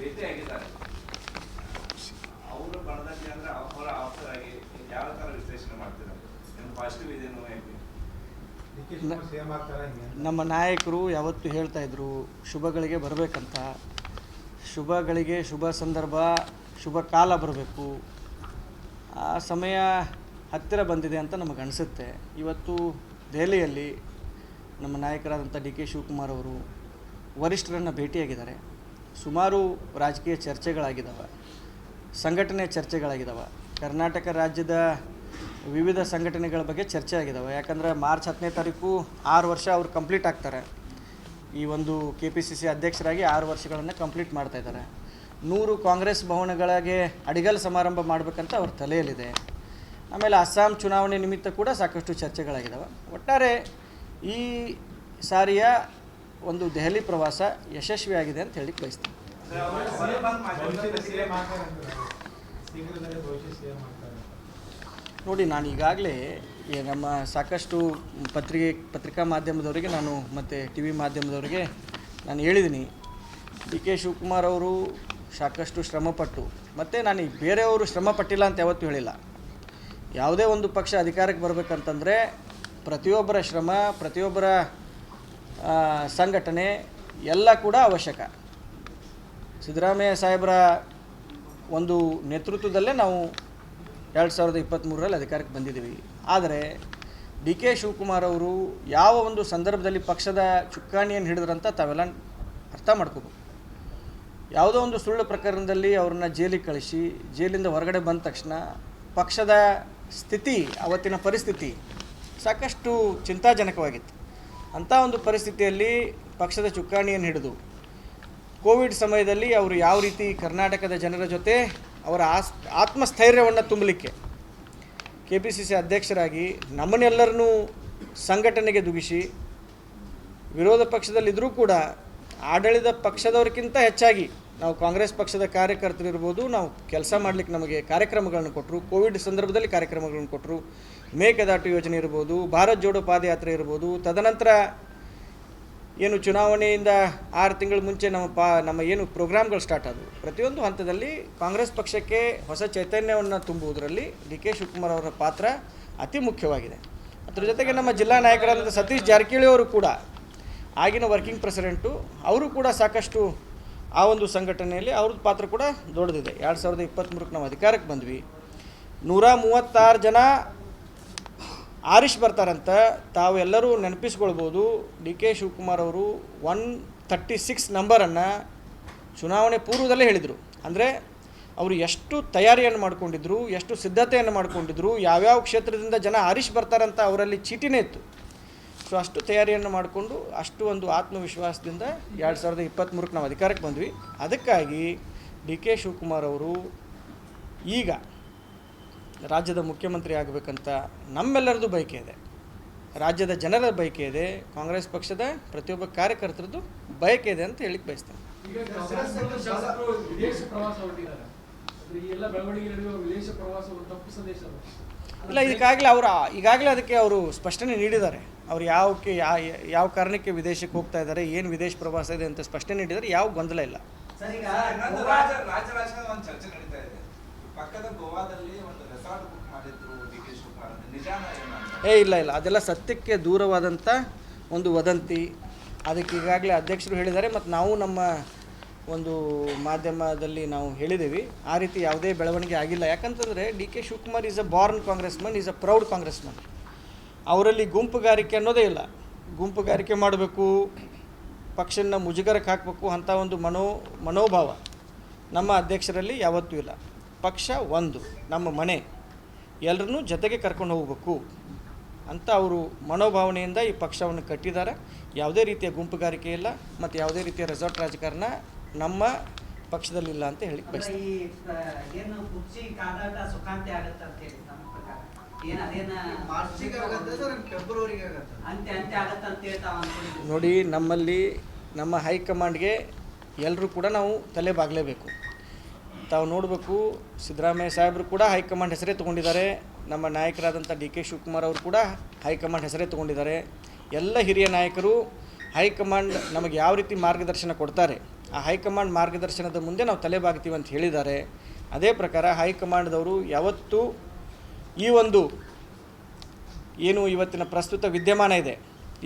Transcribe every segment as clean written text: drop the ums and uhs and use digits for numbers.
ಭೇಟಿಯಾಗಿದ್ದಾರೆ. ಅವರು ಬಣದಲ್ಲಿ ಅಂದರೆ ಅವರ ಆಪ್ತರಾಗಿ ಯಾವ ಥರ ವಿಶ್ಲೇಷಣೆ ಮಾಡ್ತಿದ್ದಾರೆ? ನಿಮ್ಮ ಪಾಸಿಟಿವ್ ಇದೇನು ಹೇಗೆ? ನಮ್ಮ ನಾಯಕರು ಯಾವತ್ತೂ ಹೇಳ್ತಾ ಇದ್ರು ಶುಭಗಳಿಗೆ ಬರಬೇಕಂತ. ಶುಭಗಳಿಗೆ ಶುಭ ಸಂದರ್ಭ, ಶುಭ ಕಾಲ ಬರಬೇಕು. ಆ ಸಮಯ ಹತ್ತಿರ ಬಂದಿದೆ ಅಂತ ನಮಗೆ ಅನಿಸುತ್ತೆ. ಇವತ್ತು ದೆಹಲಿಯಲ್ಲಿ ನಮ್ಮ ನಾಯಕರಾದಂಥ ಡಿ ಕೆ ಶಿವಕುಮಾರ್ ಅವರು ವರಿಷ್ಠರನ್ನು ಭೇಟಿಯಾಗಿದ್ದಾರೆ. ಸುಮಾರು ರಾಜಕೀಯ ಚರ್ಚೆಗಳಾಗಿದ್ದಾವೆ, ಸಂಘಟನೆ ಚರ್ಚೆಗಳಾಗಿದ್ದಾವೆ. ಕರ್ನಾಟಕ ರಾಜ್ಯದ ವಿವಿಧ ಸಂಘಟನೆಗಳ ಬಗ್ಗೆ ಚರ್ಚೆ ಆಗಿದ್ದಾವೆ. ಯಾಕಂದರೆ ಮಾರ್ಚ್ 10ನೇ ತಾರೀಕು 6 ವರ್ಷ ಅವರು ಕಂಪ್ಲೀಟ್ ಆಗ್ತಾರೆ. ಈ ಒಂದು KPCC ಅಧ್ಯಕ್ಷರಾಗಿ 6 ವರ್ಷಗಳನ್ನು ಕಂಪ್ಲೀಟ್ ಮಾಡ್ತಾಯಿದ್ದಾರೆ. 100 ಕಾಂಗ್ರೆಸ್ ಭವನಗಳಿಗೆ ಅಡಿಗಲ್ ಸಮಾರಂಭ ಮಾಡಬೇಕಂತ ಅವ್ರ ತಲೆಯಲ್ಲಿದೆ. ಆಮೇಲೆ ಅಸ್ಸಾಂ ಚುನಾವಣೆ ನಿಮಿತ್ತ ಕೂಡ ಸಾಕಷ್ಟು ಚರ್ಚೆಗಳಾಗಿದ್ದಾವೆ. ಒಟ್ಟಾರೆ ಈ ಸಾರಿಯ ಒಂದು ದೆಹಲಿ ಪ್ರವಾಸ ಯಶಸ್ವಿಯಾಗಿದೆ ಅಂತ ಹೇಳಿ ಬಯಸ್ತೀನಿ. ನೋಡಿ, ನಾನು ಈಗಾಗಲೇ ನಮ್ಮ ಸಾಕಷ್ಟು ಪತ್ರಿಕಾ ಮಾಧ್ಯಮದವರಿಗೆ ಮತ್ತು TV ಮಾಧ್ಯಮದವರಿಗೆ ನಾನು ಹೇಳಿದ್ದೀನಿ, ಡಿ ಕೆ ಶಿವಕುಮಾರ್ ಅವರು ಸಾಕಷ್ಟು ಶ್ರಮಪಟ್ಟು, ಮತ್ತು ನಾನು ಬೇರೆಯವರು ಶ್ರಮಪಟ್ಟಿಲ್ಲ ಅಂತ ಯಾವತ್ತೂ ಹೇಳಿಲ್ಲ. ಯಾವುದೇ ಒಂದು ಪಕ್ಷ ಅಧಿಕಾರಕ್ಕೆ ಬರಬೇಕಂತಂದರೆ ಪ್ರತಿಯೊಬ್ಬರ ಶ್ರಮ, ಪ್ರತಿಯೊಬ್ಬರ ಸಂಘಟನೆ ಎಲ್ಲ ಕೂಡ ಅವಶ್ಯಕ. ಸಿದ್ದರಾಮಯ್ಯ ಸಾಹೇಬರ ಒಂದು ನೇತೃತ್ವದಲ್ಲೇ ನಾವು 2023ರಲ್ಲಿ ಅಧಿಕಾರಕ್ಕೆ ಬಂದಿದ್ದೀವಿ. ಆದರೆ ಡಿ ಕೆ ಶಿವಕುಮಾರ್ ಅವರು ಯಾವ ಒಂದು ಸಂದರ್ಭದಲ್ಲಿ ಪಕ್ಷದ ಚುಕ್ಕಾಣಿಯನ್ನು ಹಿಡಿದ್ರಂತ ತಾವೆಲ್ಲ ಅರ್ಥ ಮಾಡ್ಕೋಬೇಕು. ಯಾವುದೋ ಒಂದು ಸುಳ್ಳು ಪ್ರಕರಣದಲ್ಲಿ ಅವ್ರನ್ನ ಜೈಲಿಗೆ ಕಳಿಸಿ ಜೈಲಿಂದ ಹೊರಗಡೆ ಬಂದ ತಕ್ಷಣ ಪಕ್ಷದ ಸ್ಥಿತಿ, ಅವತ್ತಿನ ಪರಿಸ್ಥಿತಿ ಸಾಕಷ್ಟು ಚಿಂತಾಜನಕವಾಗಿತ್ತು. ಅಂಥ ಒಂದು ಪರಿಸ್ಥಿತಿಯಲ್ಲಿ ಪಕ್ಷದ ಚುಕ್ಕಾಣಿಯನ್ನು ಹಿಡಿದು ಕೋವಿಡ್ ಸಮಯದಲ್ಲಿ ಅವರು ಯಾವ ರೀತಿ ಕರ್ನಾಟಕದ ಜನರ ಜೊತೆ ಅವರ ಆತ್ಮಸ್ಥೈರ್ಯವನ್ನು ತುಂಬಲಿಕ್ಕೆ KPCC ಅಧ್ಯಕ್ಷರಾಗಿ ನಮ್ಮನ್ನೆಲ್ಲರನ್ನೂ ಸಂಘಟನೆಗೆ ದುಗಿಸಿ, ವಿರೋಧ ಪಕ್ಷದಲ್ಲಿದ್ದರೂ ಕೂಡ ಆಡಳಿತ ಪಕ್ಷದವ್ರಿಗಿಂತ ಹೆಚ್ಚಾಗಿ ನಾವು ಕಾಂಗ್ರೆಸ್ ಪಕ್ಷದ ಕಾರ್ಯಕರ್ತರಿರ್ಬೋದು, ನಾವು ಕೆಲಸ ಮಾಡಲಿಕ್ಕೆ ನಮಗೆ ಕಾರ್ಯಕ್ರಮಗಳನ್ನು ಕೊಟ್ಟರು. ಕೋವಿಡ್ ಸಂದರ್ಭದಲ್ಲಿ ಕಾರ್ಯಕ್ರಮಗಳನ್ನು ಕೊಟ್ಟರು. ಮೇಕೆದಾಟು ಯೋಜನೆ ಇರ್ಬೋದು, ಭಾರತ್ ಜೋಡೋ ಪಾದಯಾತ್ರೆ ಇರ್ಬೋದು. ತದನಂತರ ಏನು ಚುನಾವಣೆಯಿಂದ 6 ತಿಂಗಳ ಮುಂಚೆ ನಮ್ಮ ಏನು ಪ್ರೋಗ್ರಾಮ್ಗಳು ಸ್ಟಾರ್ಟ್ ಆದವು, ಪ್ರತಿಯೊಂದು ಹಂತದಲ್ಲಿ ಕಾಂಗ್ರೆಸ್ ಪಕ್ಷಕ್ಕೆ ಹೊಸ ಚೈತನ್ಯವನ್ನು ತುಂಬುವುದರಲ್ಲಿ ಡಿ ಕೆ ಶಿವಕುಮಾರ್ ಅವರ ಪಾತ್ರ ಅತಿ ಮುಖ್ಯವಾಗಿದೆ. ಅದರ ಜೊತೆಗೆ ನಮ್ಮ ಜಿಲ್ಲಾ ನಾಯಕರಾದ ಸತೀಶ್ ಜಾರಕಿಹೊಳಿ ಅವರು ಕೂಡ, ಆಗಿನ ವರ್ಕಿಂಗ್ ಪ್ರೆಸಿಡೆಂಟು, ಅವರು ಕೂಡ ಸಾಕಷ್ಟು ಆ ಒಂದು ಸಂಘಟನೆಯಲ್ಲಿ ಅವ್ರದ್ದು ಪಾತ್ರ ಕೂಡ ದೊಡ್ಡದಿದೆ. 2023ಕ್ಕೆ ನಾವು ಅಧಿಕಾರಕ್ಕೆ ಬಂದ್ವಿ. 136 ಜನ ಆರಿಷ್ ಬರ್ತಾರಂತ ತಾವೆಲ್ಲರೂ ನೆನಪಿಸ್ಕೊಳ್ಬೋದು. ಡಿ ಕೆ ಶಿವಕುಮಾರ್ ಅವರು 136 ನಂಬರನ್ನು ಚುನಾವಣೆ ಪೂರ್ವದಲ್ಲೇ ಹೇಳಿದರು. ಅಂದರೆ ಅವರು ಎಷ್ಟು ತಯಾರಿಯನ್ನು ಮಾಡ್ಕೊಂಡಿದ್ರು, ಎಷ್ಟು ಸಿದ್ಧತೆಯನ್ನು ಮಾಡ್ಕೊಂಡಿದ್ರು, ಯಾವ್ಯಾವ ಕ್ಷೇತ್ರದಿಂದ ಜನ ಆರಿಷ್ ಬರ್ತಾರಂತ ಅವರಲ್ಲಿ ಚೀಟಿನೇ ಇತ್ತು. ಸೊ ಅಷ್ಟು ತಯಾರಿಯನ್ನು ಮಾಡಿಕೊಂಡು, ಅಷ್ಟು ಒಂದು ಆತ್ಮವಿಶ್ವಾಸದಿಂದ 2023ಕ್ಕೆ ನಾವು ಅಧಿಕಾರಕ್ಕೆ ಬಂದ್ವಿ. ಅದಕ್ಕಾಗಿ ಡಿ ಕೆ ಶಿವಕುಮಾರ್ ಅವರು ಈಗ ರಾಜ್ಯದ ಮುಖ್ಯಮಂತ್ರಿ ಆಗಬೇಕಂತ ನಮ್ಮೆಲ್ಲರದ್ದು ಬಯಕೆ ಇದೆ, ರಾಜ್ಯದ ಜನರ ಬಯಕೆ ಇದೆ, ಕಾಂಗ್ರೆಸ್ ಪಕ್ಷದ ಪ್ರತಿಯೊಬ್ಬ ಕಾರ್ಯಕರ್ತರದ್ದು ಬಯಕೆ ಇದೆ ಅಂತ ಹೇಳಿಕ್ಕೆ ಬಯಸ್ತೇನೆ. ಇಲ್ಲ, ಈಗಾಗಲೇ ಅದಕ್ಕೆ ಅವರು ಸ್ಪಷ್ಟನೆ ನೀಡಿದ್ದಾರೆ. ಅವರು ಯಾವ ಕಾರಣಕ್ಕೆ ವಿದೇಶಕ್ಕೆ ಹೋಗ್ತಾ ಇದ್ದಾರೆ, ಏನು ವಿದೇಶ ಪ್ರವಾಸ ಇದೆ ಅಂತ ಸ್ಪಷ್ಟನೆ ನೀಡಿದ್ದಾರೆ. ಯಾವ ಗೊಂದಲ ಇಲ್ಲ. ಚರ್ಚೆ ನಡೀತಾ ಇದೆ, ಪಕ್ಕದ ಗೋವಾದಲ್ಲಿ ಒಂದು ರೆಸಾರ್ಟ್ ಬುಕ್ ಮಾಡಿದ್ರು ಡಿ ಕೆ ಶಿವಕುಮಾರ್, ನಿಜಾನ? ಇಲ್ಲ, ಅದೆಲ್ಲ ಸತ್ಯಕ್ಕೆ ದೂರವಾದಂಥ ಒಂದು ವದಂತಿ. ಅದಕ್ಕೆ ಈಗಾಗಲೇ ಅಧ್ಯಕ್ಷರು ಹೇಳಿದ್ದಾರೆ, ಮತ್ತು ನಾವು ನಮ್ಮ ಒಂದು ಮಾಧ್ಯಮದಲ್ಲಿ ನಾವು ಹೇಳಿದ್ದೀವಿ. ಆ ರೀತಿ ಯಾವುದೇ ಬೆಳವಣಿಗೆ ಆಗಿಲ್ಲ. ಯಾಕಂತಂದರೆ D K Shivakumar is a born congressman, is a proud congressman. ಅವರಲ್ಲಿ ಗುಂಪುಗಾರಿಕೆ ಅನ್ನೋದೇ ಇಲ್ಲ. ಗುಂಪುಗಾರಿಕೆ ಮಾಡಬೇಕು, ಪಕ್ಷನ ಮುಜುಗರಕ್ಕೆ ಹಾಕಬೇಕು ಅಂಥ ಒಂದು ಮನೋಭಾವ ನಮ್ಮ ಅಧ್ಯಕ್ಷರಲ್ಲಿ ಯಾವತ್ತೂ ಇಲ್ಲ. ಪಕ್ಷ ಒಂದು, ನಮ್ಮ ಮನೆ, ಎಲ್ಲರನ್ನೂ ಜೊತೆಗೆ ಕರ್ಕೊಂಡು ಹೋಗಬೇಕು ಅಂತ ಅವರು ಮನೋಭಾವನೆಯಿಂದ ಈ ಪಕ್ಷವನ್ನು ಕಟ್ಟಿದ್ದಾರೆ. ಯಾವುದೇ ರೀತಿಯ ಗುಂಪುಗಾರಿಕೆ ಇಲ್ಲ ಮತ್ತು ಯಾವುದೇ ರೀತಿಯ ರೆಸಾರ್ಟ್ ರಾಜಕಾರಣ ನಮ್ಮ ಪಕ್ಷದಲ್ಲಿಲ್ಲ ಅಂತ ಹೇಳಿ ಬಯಸ್ತೀನಿ. ನೋಡಿ, ನಮ್ಮ ಹೈಕಮಾಂಡ್ಗೆ ಎಲ್ಲರೂ ಕೂಡ ನಾವು ತಲೆ ಬಾಗಲೇಬೇಕು. ತಾವು ನೋಡಬೇಕು, ಸಿದ್ದರಾಮಯ್ಯ ಸಾಹೇಬರು ಕೂಡ ಹೈಕಮಾಂಡ್ ಹೆಸರೇ ತೊಗೊಂಡಿದ್ದಾರೆ. ನಮ್ಮ ನಾಯಕರಾದಂಥ ಡಿ ಕೆ ಶಿವಕುಮಾರ್ ಅವರು ಕೂಡ ಹೈಕಮಾಂಡ್ ಹೆಸರೇ ತೊಗೊಂಡಿದ್ದಾರೆ. ಎಲ್ಲ ಹಿರಿಯ ನಾಯಕರು ಹೈಕಮಾಂಡ್ ನಮಗೆ ಯಾವ ರೀತಿ ಮಾರ್ಗದರ್ಶನ ಕೊಡ್ತಾರೆ, ಆ ಹೈಕಮಾಂಡ್ ಮಾರ್ಗದರ್ಶನದ ಮುಂದೆ ನಾವು ತಲೆಬಾಗ್ತೀವಿ ಅಂತ ಹೇಳಿದ್ದಾರೆ. ಅದೇ ಪ್ರಕಾರ ಹೈಕಮಾಂಡ್ದವರು ಯಾವತ್ತೂ ಈ ಒಂದು ಏನು ಇವತ್ತಿನ ಪ್ರಸ್ತುತ ವಿದ್ಯಮಾನ ಇದೆ,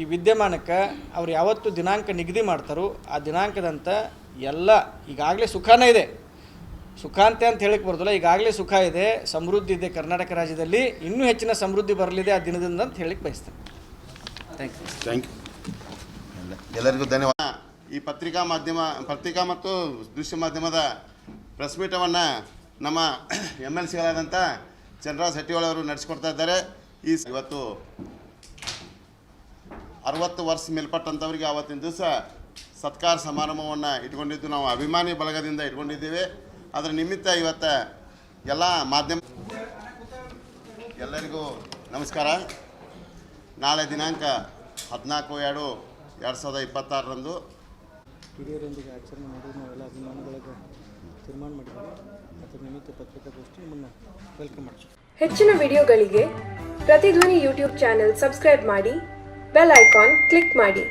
ಈ ವಿದ್ಯಮಾನಕ್ಕೆ ಅವ್ರು ಯಾವತ್ತು ದಿನಾಂಕ ನಿಗದಿ ಮಾಡ್ತಾರೋ ಆ ದಿನಾಂಕದಂತ ಎಲ್ಲ ಈಗಾಗಲೇ ಸುಖಾನೇ ಇದೆ, ಸುಖಾಂತೆ ಅಂತ ಹೇಳಕ್ಕೆ ಬರೋದಿಲ್ಲ, ಈಗಾಗಲೇ ಸುಖ ಇದೆ, ಸಮೃದ್ಧಿ ಇದೆ ಕರ್ನಾಟಕ ರಾಜ್ಯದಲ್ಲಿ, ಇನ್ನೂ ಹೆಚ್ಚಿನ ಸಮೃದ್ಧಿ ಬರಲಿದೆ ಆ ದಿನದಿಂದ ಅಂತ ಹೇಳಕ್ಕೆ ಬಯಸ್ತೇನೆ. Thank you. ಎಲ್ಲರಿಗೂ ಧನ್ಯವಾದ. ಈ ಪತ್ರಿಕಾ ಮತ್ತು ದೃಶ್ಯ ಮಾಧ್ಯಮದ ಪ್ರೆಸ್ ಮೀಟವನ್ನು ನಮ್ಮ MLCಗಳಾದಂಥ ಚಂದ್ರರಾಜ್ ಶೆಟ್ಟಿಯವರು ನಡೆಸಿಕೊಡ್ತಾ ಇದ್ದಾರೆ. ಇವತ್ತು 60 ವರ್ಷ ಮೇಲ್ಪಟ್ಟಂಥವ್ರಿಗೆ ಆವತ್ತಿನ ದಿವಸ ಸತ್ಕಾರ ಸಮಾರಂಭವನ್ನು ಇಟ್ಕೊಂಡಿದ್ದು ನಾವು ಅಭಿಮಾನಿ ಬಳಗದಿಂದ ಇಟ್ಕೊಂಡಿದ್ದೀವಿ. ಅದರ ನಿಮಿತ್ತ ಇವತ್ತು ಎಲ್ಲ ಮಾಧ್ಯಮ ಎಲ್ಲರಿಗೂ ನಮಸ್ಕಾರ. ನಾಳೆ ದಿನಾಂಕ 14/2/2026 ಹಿರಿಯರೊಂದಿಗೆ ಆಚರಣೆ ಮಾಡೋದು ನಾವೆಲ್ಲ ಅಭಿಮಾನಿಗಳಿಗೆ ತೀರ್ಮಾನ ಮಾಡಿದ್ದೀವಿ. ಅದರ ನಿಮಿತ್ತ ಪತ್ರಿಕಾಗೋಷ್ಠಿ ನಿಮ್ಮನ್ನು ವೆಲ್ಕಮ್ ಮಾಡ್ತೀವಿ. ಹೆಚ್ಚಿನ ವಿಡಿಯೋಗಳಿಗೆ ಪ್ರತಿಧ್ವನಿ ಯೂಟ್ಯೂಬ್ ಚಾನೆಲ್ ಸಬ್ಸ್ಕ್ರೈಬ್ ಮಾಡಿ, ಬೆಲ್ ಐಕಾನ್ ಕ್ಲಿಕ್ ಮಾಡಿ.